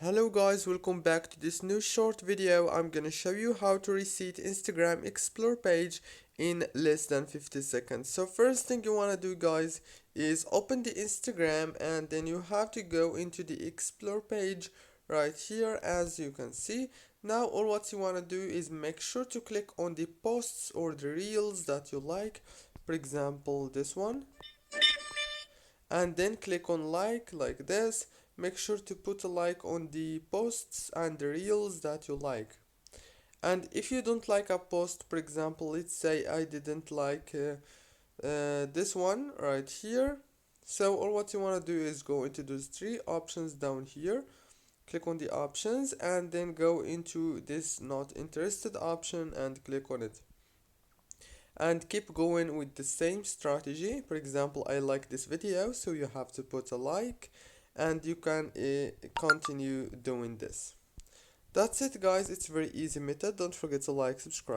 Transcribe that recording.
Hello guys, welcome back to this new short video. I'm gonna show you how to reset Instagram Explore page in less than 50 seconds. So first thing you wanna do guys is open the Instagram and then you have to go into the Explore page right here as you can see. Now all what you wanna do is make sure to click on the posts or the reels that you like. For example, this one, and then click on like this. Make sure to put a like on the posts and the reels that you like. And if you don't like a post, for example, let's say I didn't like this one right here, so all what you want to do is go into those three options down here, click on the options and then go into this not interested option and click on it, and keep going with the same strategy. For example, I like this video, so you have to put a like and you can continue doing this. That's it guys, it's a very easy method. Don't forget to like, subscribe.